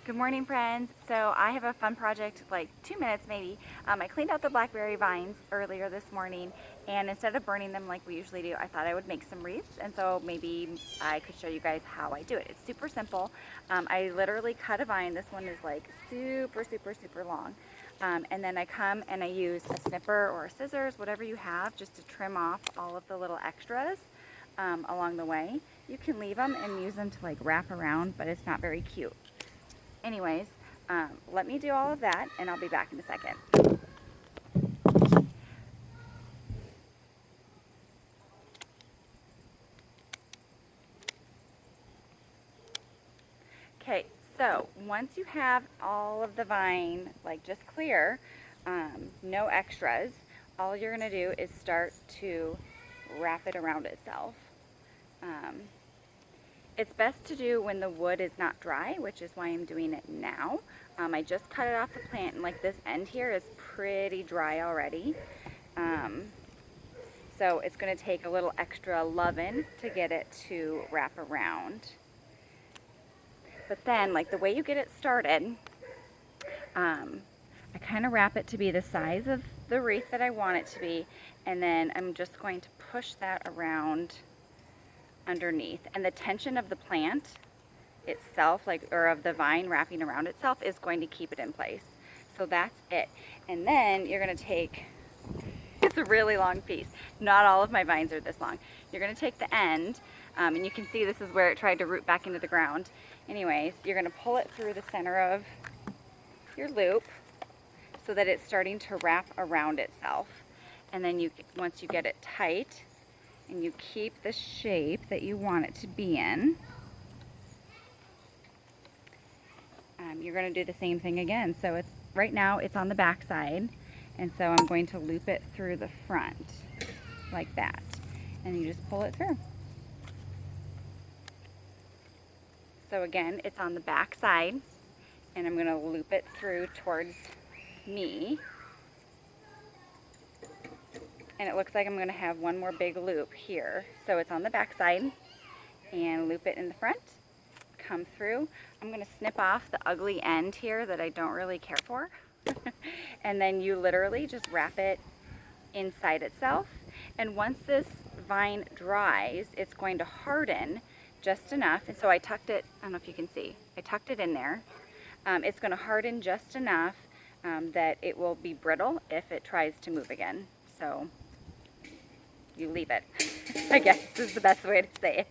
Good morning, friends. So I have a fun project, like 2 minutes maybe. I cleaned out the blackberry vines earlier this morning, and instead of burning them like we usually do, I thought I would make some wreaths, and so maybe I could show you guys how I do it. It's super simple. I literally cut a vine. This one is like super long. And then I come and I use a snipper or a scissors, whatever you have, just to trim off all of the little extras along the way. You can leave them and use them to like wrap around, but it's not very cute. Anyways, let me do all of that and I'll be back in a second. Okay, so once you have all of the vine like just clear, no extras, all you're gonna do is start to wrap it around itself. It's best to do when the wood is not dry, which is why I'm doing it now. I just cut it off the plant, and like this end here is pretty dry already. So it's going to take a little extra loving to get it to wrap around. But then, like the way you get it started, I kind of wrap it to be the size of the wreath that I want it to be, and then I'm just going to push that around underneath, and the tension of the plant itself, or of the vine wrapping around itself, is going to keep it in place. So that's it. And then you're going to take, it's a really long piece, not all of my vines are this long. You're going to take the end, and you can see this is where it tried to root back into the ground. Anyways, you're going to pull it through the center of your loop so that it's starting to wrap around itself. And then once you get it tight, and you keep the shape that you want it to be in, you're going to do the same thing again. So right now it's on the back side, and so I'm going to loop it through the front like that, and you just pull it through. So again, it's on the back side, and I'm going to loop it through towards me. And it looks like I'm going to have one more big loop here. So it's on the back side, and loop it in the front, come through. I'm going to snip off the ugly end here that I don't really care for. And then you literally just wrap it inside itself. And once this vine dries, it's going to harden just enough. And so I tucked it, I don't know if you can see, I tucked it in there. It's going to harden just enough that it will be brittle if it tries to move again. So you leave it. I guess this is the best way to say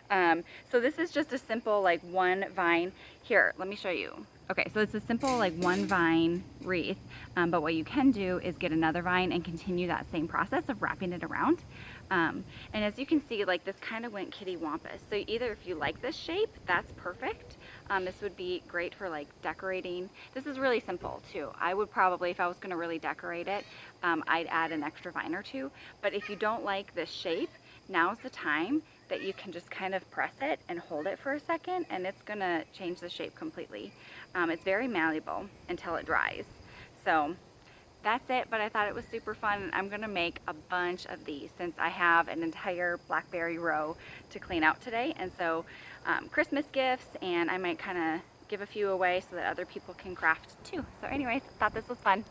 it. So this is just a simple like one vine. Here, let me show you. Okay, so it's a simple like one vine wreath, but what you can do is get another vine and continue that same process of wrapping it around. And as you can see, like this kind of went kitty wampus. So either if you like this shape, that's perfect. This would be great for like decorating. This is really simple too. I would probably, if I was gonna really decorate it, I'd add an extra vine or two. But if you don't like this shape, now's the time that you can just kind of press it and hold it for a second, and it's gonna change the shape completely. It's very malleable until it dries. So that's it, but I thought it was super fun. I'm gonna make a bunch of these since I have an entire blackberry row to clean out today. And so Christmas gifts, and I might kind of give a few away so that other people can craft too. So anyways, thought this was fun.